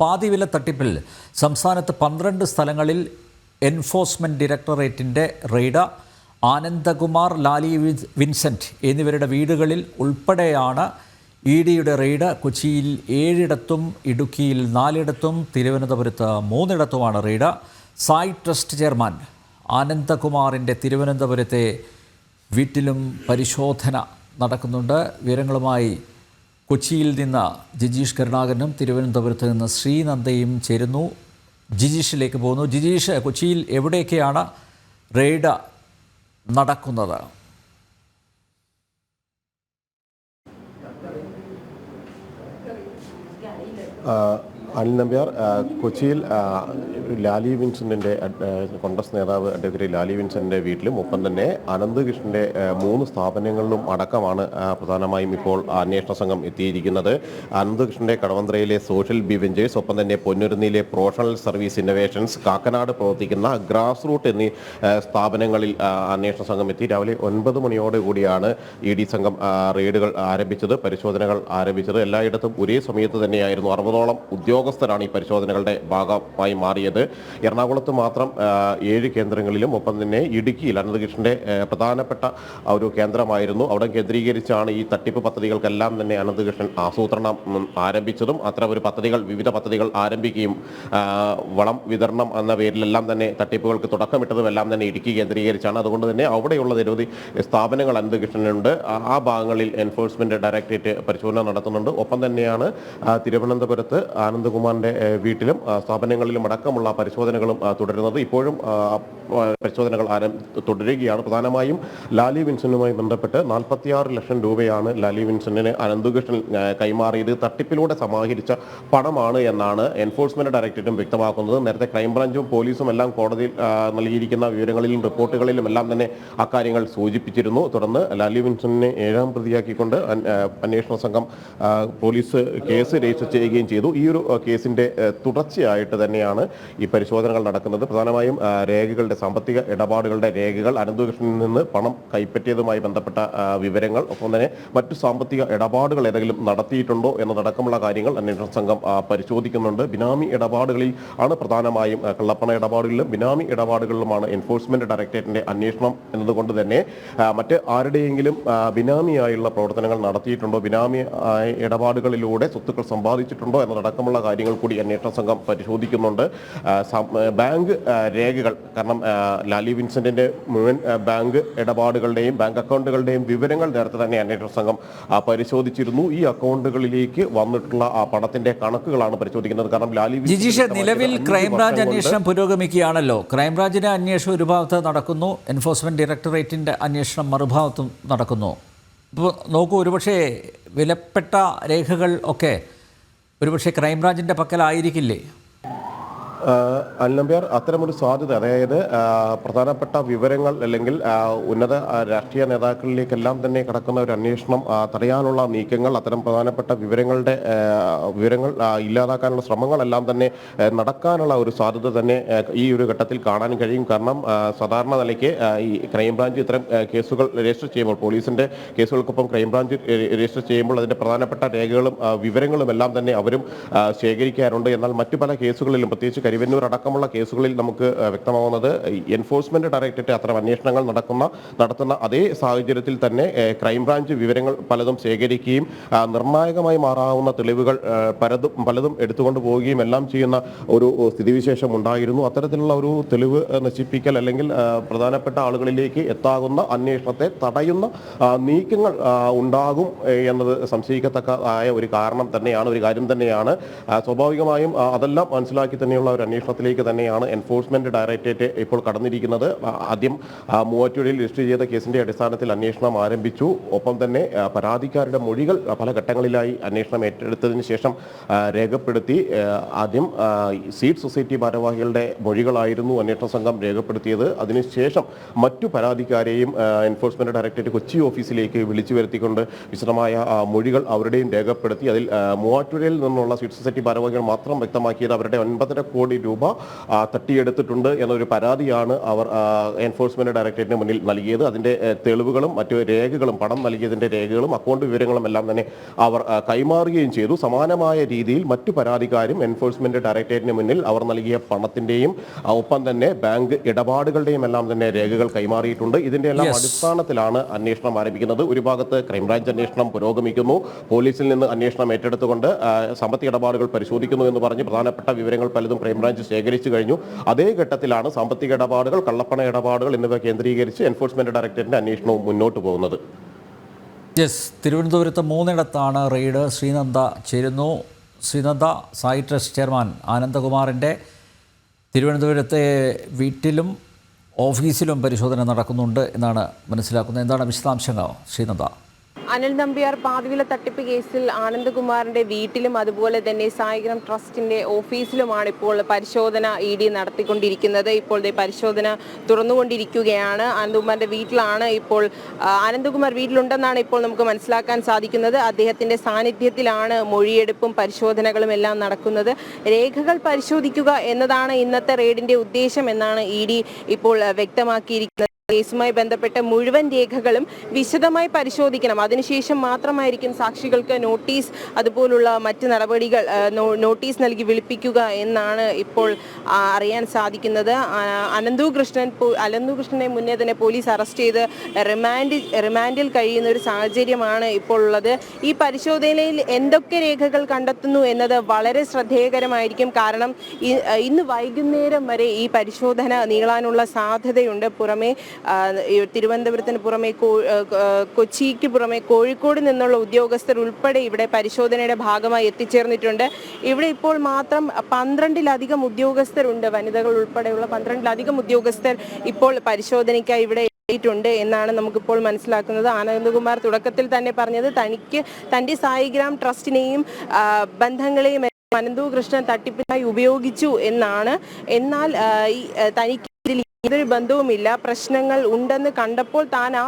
പാതിവില തട്ടിപ്പിൽ സംസ്ഥാനത്ത് 12 സ്ഥലങ്ങളിൽ എൻഫോഴ്സ്മെന്റ് ഡയറക്ടറേറ്റിന്റെ റെയ്ഡ്. ആനന്ദകുമാർ, ലാലി വിൻസെന്റ് എന്നിവരുടെ വീടുകളിൽ ഉൾപ്പെടെയാണ് ഇഡിയുടെ റെയ്ഡ്. കൊച്ചിയിൽ 7ഇടത്തും, ഇടുക്കിയിൽ 4ഇടത്തും, തിരുവനന്തപുരത്ത് 3ഇടത്തുമാണ് റെയ്ഡ്. സായി ട്രസ്റ്റ് ചെയർമാൻ ആനന്ദകുമാറിൻ്റെ തിരുവനന്തപുരത്തെ വീട്ടിലും പരിശോധന നടക്കുന്നുണ്ട്. വിവരങ്ങളുമായി കൊച്ചിയിൽ നിന്ന് ജിജീഷ് കരുണാകരനും തിരുവനന്തപുരത്ത് നിന്ന് ശ്രീനന്ദയും ചേരുന്നു. ജിജീഷിലേക്ക് പോകുന്നു. ജിജീഷ്, കൊച്ചിയിൽ എവിടെയൊക്കെയാണ് റെയ്ഡ് നടക്കുന്നത്? അനിൽ നമ്പ്യാർ, കൊച്ചിയിൽ ലാലി വിൻസെന്റിൻ്റെ കോൺഗ്രസ് നേതാവ് അഡ്വക്കേറ്റ് ലാലി വിൻസെന്റിൻ്റെ വീട്ടിലും ഒപ്പം തന്നെ അനന്തകൃഷ്ണൻ്റെ 3 സ്ഥാപനങ്ങളിലും അടക്കമാണ് പ്രധാനമായും ഇപ്പോൾ അന്വേഷണ സംഘം എത്തിയിരിക്കുന്നത്. അനന്തകൃഷ്ണൻ്റെ കടവന്ത്രയിലെ സോഷ്യൽ ബിവെഞ്ചേഴ്സ്, ഒപ്പം തന്നെ പൊന്നുരുന്നിയിലെ പ്രൊഫഷണൽ സർവീസ് ഇന്നോവേഷൻസ്, കാക്കനാട് പ്രവർത്തിക്കുന്ന ഗ്രാസ് റൂട്ട് എന്നീ സ്ഥാപനങ്ങളിൽ അന്വേഷണ സംഘം എത്തി. രാവിലെ 9 മണിയോടുകൂടിയാണ് ഇ.ഡി. സംഘം റെയ്ഡുകൾ ആരംഭിച്ചത്, പരിശോധനകൾ ആരംഭിച്ചത്. എല്ലായിടത്തും ഒരേ സമയത്ത് തന്നെയായിരുന്നു. 60ഓളം ഉദ്യോഗസ്ഥരാണ് ഈ പരിശോധനകളുടെ ഭാഗമായി മാറിയത്. എറണാകുളത്ത് മാത്രം 7 കേന്ദ്രങ്ങളിലും, ഒപ്പം തന്നെ ഇടുക്കിയിൽ അനന്തകൃഷ്ണന്റെ പ്രധാനപ്പെട്ട ഒരു കേന്ദ്രമായിരുന്നു. അവിടെ കേന്ദ്രീകരിച്ചാണ് ഈ തട്ടിപ്പ് പദ്ധതികൾക്കെല്ലാം തന്നെ അനന്തകൃഷ്ണൻ ആസൂത്രണം ആരംഭിച്ചതും. അത്ര ഒരു വിവിധ പദ്ധതികൾ ആരംഭിക്കുകയും വളം വിതരണം എന്ന പേരിലെല്ലാം തന്നെ തട്ടിപ്പുകൾക്ക് തുടക്കമിട്ടതും എല്ലാം തന്നെ ഇടുക്കി കേന്ദ്രീകരിച്ചാണ്. അതുകൊണ്ട് തന്നെ അവിടെയുള്ള നിരവധി സ്ഥാപനങ്ങൾ അനന്തകൃഷ്ണനുണ്ട്. ആ ഭാഗങ്ങളിൽ എൻഫോഴ്സ്മെന്റ് ഡയറക്ടറേറ്റ് പരിശോധന നടത്തുന്നുണ്ട്. ഒപ്പം തന്നെയാണ് തിരുവനന്തപുരത്ത് ആനന്ദകുമാറിന്റെ വീട്ടിലും സ്ഥാപനങ്ങളിലും അടക്കമുള്ള പരിശോധനകളും തുടരുന്നത്. ഇപ്പോഴും പരിശോധനകൾ തുടരുകയാണ്. പ്രധാനമായും ലാലി വിൻസെന്റുമായി ബന്ധപ്പെട്ട് 46 ലക്ഷം രൂപയാണ് ലാലി വിൻസെന്റിന് അനന്തകൃഷ്ണൻ കൈമാറിയത്. തട്ടിപ്പിലൂടെ സമാഹരിച്ച പണമാണ് എന്നാണ് എൻഫോഴ്സ്മെന്റ് ഡയറക്ടറേറ്റും വ്യക്തമാക്കുന്നത്. നേരത്തെ ക്രൈംബ്രാഞ്ചും പോലീസും എല്ലാം കോടതിയിൽ നൽകിയിരിക്കുന്ന വിവരങ്ങളിലും റിപ്പോർട്ടുകളിലും എല്ലാം തന്നെ അക്കാര്യങ്ങൾ സൂചിപ്പിച്ചിരുന്നു. തുടർന്ന് ലാലി വിൻസെന്റിനെ 7ാം പ്രതിയാക്കിക്കൊണ്ട് അന്വേഷണ സംഘം പോലീസ് കേസ് രജിസ്റ്റർ ചെയ്യുകയും ചെയ്തു. ഈ ഒരു കേസിന്റെ തുടർച്ചയായിട്ട് തന്നെയാണ് ഈ പരിശോധനകൾ നടക്കുന്നത്. പ്രധാനമായും രേഖകളുടെ, സാമ്പത്തിക ഇടപാടുകളുടെ രേഖകൾ, അനന്തകൃഷ്ണനിൽ നിന്ന് പണം കൈപ്പറ്റിയതുമായി ബന്ധപ്പെട്ട വിവരങ്ങൾ, ഒപ്പം തന്നെ മറ്റു സാമ്പത്തിക ഇടപാടുകൾ ഏതെങ്കിലും നടത്തിയിട്ടുണ്ടോ എന്നതടക്കമുള്ള കാര്യങ്ങൾ അന്വേഷണ സംഘം പരിശോധിക്കുന്നുണ്ട്. ബിനാമി ഇടപാടുകളിൽ ആണ് പ്രധാനമായും, കള്ളപ്പണ ഇടപാടുകളിലും ബിനാമി ഇടപാടുകളിലുമാണ് എൻഫോഴ്സ്മെന്റ് ഡയറക്ടറേറ്റിന്റെ അന്വേഷണം എന്നതുകൊണ്ട് തന്നെ മറ്റ് ആരുടെയെങ്കിലും ബിനാമിയായുള്ള പ്രവർത്തനങ്ങൾ നടത്തിയിട്ടുണ്ടോ, ബിനാമി ഇടപാടുകളിലൂടെ സ്വത്തുക്കൾ സമ്പാദിച്ചിട്ടുണ്ടോ എന്നതടക്കമുള്ള കാര്യങ്ങൾ കൂടി അന്വേഷണ സംഘം പരിശോധിക്കുന്നുണ്ട്. ബാങ്ക് രേഖകൾ, കാരണം ലാലി വിൻസെന്റിന്റെ മുഴുവൻ ബാങ്ക് ഇടപാടുകളുടെയും ബാങ്ക് അക്കൗണ്ടുകളുടെയും വിവരങ്ങൾ നേരത്തെ തന്നെ അന്വേഷണ സംഘം പരിശോധിച്ചിരുന്നു. ഈ അക്കൗണ്ടുകളിലേക്ക് വന്നിട്ടുള്ള ആ പണത്തിന്റെ കണക്കുകളാണ് പരിശോധിക്കുന്നത്. കാരണം ലാലി ജിജീഷ്, നിലവിൽ ക്രൈംബ്രാഞ്ച് അന്വേഷണം പുരോഗമിക്കുകയാണല്ലോ. ക്രൈംബ്രാഞ്ചിന്റെ അന്വേഷണം ഒരു ഭാഗത്ത് നടക്കുന്നു, എൻഫോഴ്സ്മെന്റ് ഡയറക്ടറേറ്റിന്റെ അന്വേഷണം മറുഭാഗത്തും നടക്കുന്നു. ഇപ്പോൾ നോക്കൂ, ഒരുപക്ഷെ വിലപ്പെട്ട രേഖകൾ ഒക്കെ ഒരുപക്ഷെ ക്രൈംബ്രാഞ്ചിന്റെ പക്കലായിരിക്കില്ലേ? അൽനമ്പ്യാർ, അത്തരമൊരു സാധ്യത, അതായത് പ്രധാനപ്പെട്ട വിവരങ്ങൾ അല്ലെങ്കിൽ ഉന്നത രാഷ്ട്രീയ നേതാക്കളിലേക്കെല്ലാം തന്നെ കടക്കുന്ന ഒരു അന്വേഷണം തടയാനുള്ള നീക്കങ്ങൾ, അത്തരം പ്രധാനപ്പെട്ട വിവരങ്ങൾ ഇല്ലാതാക്കാനുള്ള ശ്രമങ്ങളെല്ലാം തന്നെ നടക്കാനുള്ള ഒരു സാധ്യത തന്നെ ഈ ഒരു ഘട്ടത്തിൽ കാണാൻ കഴിയും. കാരണം സാധാരണ നിലയ്ക്ക് ഈ ക്രൈംബ്രാഞ്ച് ഇത്തരം കേസുകൾ രജിസ്റ്റർ ചെയ്യുമ്പോൾ, പോലീസിന്റെ കേസുകൾക്കൊപ്പം ക്രൈംബ്രാഞ്ച് രജിസ്റ്റർ ചെയ്യുമ്പോൾ അതിന്റെ പ്രധാനപ്പെട്ട രേഖകളും വിവരങ്ങളും എല്ലാം തന്നെ അവരും ശേഖരിക്കാറുണ്ട്. എന്നാൽ മറ്റു പല കേസുകളിലും, പ്രത്യേകിച്ച് കരിവന്നൂർ അടക്കമുള്ള കേസുകളിൽ നമുക്ക് വ്യക്തമാവുന്നത് എൻഫോഴ്സ്മെന്റ് ഡയറക്ടറേറ്റ് അത്തരം അന്വേഷണങ്ങൾ നടത്തുന്ന അതേ സാഹചര്യത്തിൽ തന്നെ ക്രൈംബ്രാഞ്ച് വിവരങ്ങൾ പലതും ശേഖരിക്കുകയും നിർണായകമായി മാറാവുന്ന തെളിവുകൾ പലതും എടുത്തുകൊണ്ട് പോവുകയും എല്ലാം ചെയ്യുന്ന ഒരു സ്ഥിതിവിശേഷം ഉണ്ടായിരുന്നു. അത്തരത്തിലുള്ള ഒരു തെളിവ് നശിപ്പിക്കൽ അല്ലെങ്കിൽ പ്രധാനപ്പെട്ട ആളുകളിലേക്ക് എത്താകുന്ന അന്വേഷണത്തെ തടയുന്ന നീക്കങ്ങൾ ഉണ്ടാകും എന്നത് സംശയിക്കത്തക്കതായ ഒരു കാര്യം തന്നെയാണ്. സ്വാഭാവികമായും അതെല്ലാം മനസ്സിലാക്കി തന്നെയുള്ള ഒരു അന്വേഷണത്തിലേക്ക് തന്നെയാണ് എൻഫോഴ്സ്മെന്റ് ഡയറക്ടറേറ്റ് ഇപ്പോൾ കടന്നിരിക്കുന്നത്. ആദ്യം മൂവാറ്റുപുഴയിൽ രജിസ്റ്റർ ചെയ്ത കേസിന്റെ അടിസ്ഥാനത്തിൽ അന്വേഷണം ആരംഭിച്ചു. ഒപ്പം തന്നെ പരാതിക്കാരുടെ മൊഴികൾ പല ഘട്ടങ്ങളിലായി അന്വേഷണം ഏറ്റെടുത്തതിന് ശേഷം രേഖപ്പെടുത്തി. ആദ്യം സീഡ് സൊസൈറ്റി ഭാരവാഹികളുടെ മൊഴികളായിരുന്നു അന്വേഷണ സംഘം രേഖപ്പെടുത്തിയത്. അതിനുശേഷം മറ്റു പരാതിക്കാരെയും എൻഫോഴ്സ്മെന്റ് ഡയറക്ടറേറ്റ് കൊച്ചി ഓഫീസിലേക്ക് വിളിച്ചു വരുത്തിക്കൊണ്ട് വിശദമായ മൊഴികൾ അവരുടെയും രേഖപ്പെടുത്തി. അതിൽ മൂവാറ്റുപുഴയിൽ നിന്നുള്ള സീഡ് സൊസൈറ്റി ഭാരവാഹികൾ മാത്രം വ്യക്തമാക്കിയത് അവരുടെ 9.5 കോടി കോടി രൂപ തട്ടിയെടുത്തിട്ടുണ്ട് എന്നൊരു പരാതിയാണ് അവർ എൻഫോഴ്സ്മെന്റ് ഡയറക്ടറേറ്റിന് മുന്നിൽ നൽകിയത്. അതിന്റെ തെളിവുകളും മറ്റു രേഖകളും, പണം നൽകിയതിന്റെ രേഖകളും അക്കൗണ്ട് വിവരങ്ങളും എല്ലാം തന്നെ അവർ കൈമാറുകയും ചെയ്തു. സമാനമായ രീതിയിൽ മറ്റു പരാതിക്കാരും എൻഫോഴ്സ്മെന്റ് ഡയറക്ടറേറ്റിന് മുന്നിൽ അവർ നൽകിയ പണത്തിന്റെയും ഒപ്പം തന്നെ ബാങ്ക് ഇടപാടുകളുടെയും എല്ലാം തന്നെ രേഖകൾ കൈമാറിയിട്ടുണ്ട്. ഇതിന്റെ എല്ലാം അടിസ്ഥാനത്തിലാണ് അന്വേഷണം ആരംഭിക്കുന്നത്. ഒരു ഭാഗത്ത് ക്രൈംബ്രാഞ്ച് അന്വേഷണം പുരോഗമിക്കുന്നു. പോലീസിൽ നിന്ന് അന്വേഷണം ഏറ്റെടുത്തുകൊണ്ട് സാമ്പത്തിക ഇടപാടുകൾ പരിശോധിക്കുന്നു എന്ന് പറഞ്ഞ് പ്രധാനപ്പെട്ട വിവരങ്ങൾ പലതും ക്രൈംബ്രാഞ്ച് ശേഖരിച്ചു കഴിഞ്ഞു. അതേ ഘട്ടത്തിലാണ് സാമ്പത്തിക ഇടപാടുകൾ, കള്ളപ്പണ ഇടപാടുകൾ എന്നിവ കേന്ദ്രീകരിച്ച് എൻഫോഴ്സ്മെന്റ് ഡയറക്ടറേറ്റിന്റെ അന്വേഷണവും മുന്നോട്ട് പോകുന്നത്. തിരുവനന്തപുരത്ത് 3 റെയ്ഡ്. ശ്രീനന്ദ ചേരുന്നു. ശ്രീനന്ദ, സായി ട്രസ്റ്റ് ചെയർമാൻ ആനന്ദകുമാറിൻ്റെ തിരുവനന്തപുരത്തെ വീട്ടിലും ഓഫീസിലും പരിശോധന നടക്കുന്നുണ്ട് എന്നാണ് മനസ്സിലാക്കുന്നത്. എന്താണ് വിശദാംശങ്ങൾ ശ്രീനന്ദ? അനിൽ നമ്പ്യാർ പാതിവില തട്ടിപ്പ് കേസിൽ ആനന്ദകുമാറിന്റെ വീട്ടിലും അതുപോലെ തന്നെ സായിഗ്രാം ട്രസ്റ്റിന്റെ ഓഫീസിലുമാണ് ഇപ്പോൾ പരിശോധന ED നടത്തിക്കൊണ്ടിരിക്കുന്നത്. ഇപ്പോൾ പരിശോധന തുറന്നുകൊണ്ടിരിക്കുകയാണ്. ആനന്ദകുമാറിന്റെ വീട്ടിലാണ് ഇപ്പോൾ ആനന്ദകുമാർ വീട്ടിലുണ്ടെന്നാണ് ഇപ്പോൾ നമുക്ക് മനസ്സിലാക്കാൻ സാധിക്കുന്നത്. അദ്ദേഹത്തിന്റെ സാന്നിധ്യത്തിലാണ് മൊഴിയെടുപ്പും പരിശോധനകളും എല്ലാം നടക്കുന്നത്. രേഖകൾ പരിശോധിക്കുക എന്നതാണ് ഇന്നത്തെ റെയ്ഡിന്റെ ഉദ്ദേശം എന്നാണ് ED ഇപ്പോൾ വ്യക്തമാക്കിയിരിക്കുന്നത്. കേസുമായി ബന്ധപ്പെട്ട മുഴുവൻ രേഖകളും വിശദമായി പരിശോധിക്കണം. അതിനുശേഷം മാത്രമായിരിക്കും സാക്ഷികൾക്ക് നോട്ടീസ് അതുപോലുള്ള മറ്റ് നടപടികൾ നോട്ടീസ് നൽകി വിളിപ്പിക്കുക എന്നാണ് ഇപ്പോൾ അറിയാൻ സാധിക്കുന്നത്. അനന്തുകൃഷ്ണനെ മുന്നേ തന്നെ പോലീസ് അറസ്റ്റ് ചെയ്ത് റിമാൻഡിൽ കഴിയുന്ന ഒരു സാഹചര്യമാണ് ഇപ്പോൾ ഉള്ളത്. ഈ പരിശോധനയിൽ എന്തൊക്കെ രേഖകൾ കണ്ടെത്തുന്നു എന്നത് വളരെ ശ്രദ്ധേയകരമായിരിക്കും. കാരണം ഇന്ന് വൈകുന്നേരം വരെ ഈ പരിശോധന നീളാനുള്ള സാധ്യതയുണ്ട്. പുറമെ തിരുവനന്തപുരത്തിന് പുറമെ കൊച്ചിക്ക് പുറമെ കോഴിക്കോട് നിന്നുള്ള ഉദ്യോഗസ്ഥർ ഉൾപ്പെടെ ഇവിടെ പരിശോധനയുടെ ഭാഗമായി എത്തിച്ചേർന്നിട്ടുണ്ട്. ഇവിടെ ഇപ്പോൾ മാത്രം 12-ലധികം ഉദ്യോഗസ്ഥരുണ്ട്. വനിതകൾ ഉൾപ്പെടെയുള്ള 12-ലധികം ഉദ്യോഗസ്ഥർ ഇപ്പോൾ പരിശോധനയ്ക്കായി ഇവിടെ ണ്ട് എന്നാണ് നമുക്കിപ്പോൾ മനസ്സിലാക്കുന്നത്. ആനന്ദകുമാർ തുടക്കത്തിൽ തന്നെ പറഞ്ഞത് തന്റെ സായിഗ്രാം ട്രസ്റ്റിനെയും ബന്ധങ്ങളെയും അനന്തുകൃഷ്ണൻ തട്ടിപ്പിനായി ഉപയോഗിച്ചു എന്നാണ്. എന്നാൽ തനിക്ക് യാതൊരു ബന്ധവുമില്ല, പ്രശ്നങ്ങൾ ഉണ്ടെന്ന് കണ്ടപ്പോൾ താൻ ആ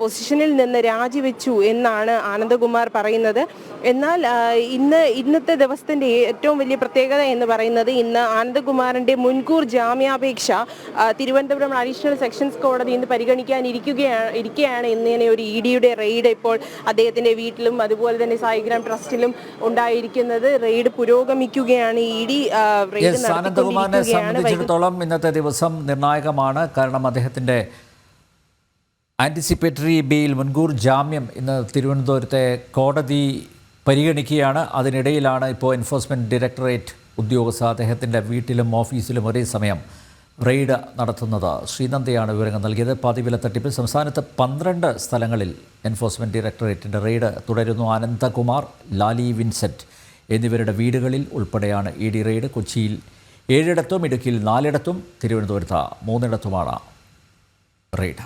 പൊസിഷനിൽ നിന്ന് രാജിവെച്ചു എന്നാണ് ആനന്ദകുമാർ പറയുന്നത്. എന്നാൽ ഇന്നത്തെ ദിവസത്തിന്റെ ഏറ്റവും വലിയ പ്രത്യേകത എന്ന് പറയുന്നത് ഇന്ന് ആനന്ദകുമാറിന്റെ മുൻകൂർ ജാമ്യാപേക്ഷ തിരുവനന്തപുരം അഡീഷണൽ സെഷൻസ് കോടതി ഇന്ന് പരിഗണിക്കാനിരിക്കുകയാണ്. ഇങ്ങനെ ഒരു EDയുടെ റെയ്ഡ് ഇപ്പോൾ അദ്ദേഹത്തിന്റെ വീട്ടിലും അതുപോലെ തന്നെ സായിഗ്രാം ട്രസ്റ്റിലും ഉണ്ടായിരിക്കുന്നത്. റെയ്ഡ് പുരോഗമിക്കുകയാണ്. ED റെയ്ഡ് സംബന്ധിച്ചിടത്തോളം ഇന്നത്തെ ദിവസം നിർണായകമാണ്. കാരണം അദ്ദേഹത്തിൻ്റെ ആൻറ്റിസിപ്പേറ്ററി ബെയിൽ, മുൻകൂർ ജാമ്യം ഇന്ന് തിരുവനന്തപുരത്തെ കോടതി പരിഗണിക്കുകയാണ്. അതിനിടയിലാണ് ഇപ്പോൾ എൻഫോഴ്സ്മെൻറ്റ് ഡയറക്ടറേറ്റ് ഉദ്യോഗസ്ഥർ അദ്ദേഹത്തിൻ്റെ വീട്ടിലും ഓഫീസിലും ഒരേ സമയം റെയ്ഡ് നടത്തുന്നത്. ശ്രീനന്ദയാണ് വിവരങ്ങൾ നൽകിയത്. പാതിവില തട്ടിപ്പിൽ സംസ്ഥാനത്ത് 12 സ്ഥലങ്ങളിൽ എൻഫോഴ്സ്മെൻറ്റ് ഡയറക്ടറേറ്റിൻ്റെ റെയ്ഡ് തുടരുന്നു. ആനന്ദകുമാർ, ലാലി വിൻസെൻറ്റ് എന്നിവരുടെ വീടുകളിൽ ഉൾപ്പെടെയാണ് ED റെയ്ഡ്. കൊച്ചിയിൽ 7 ഇടത്തും, ഇടുക്കിയിൽ 4 ഇടത്തും, തിരുവനന്തപുരത്ത് 3 ഇടത്തുമാണ് റെയ്ഡ്.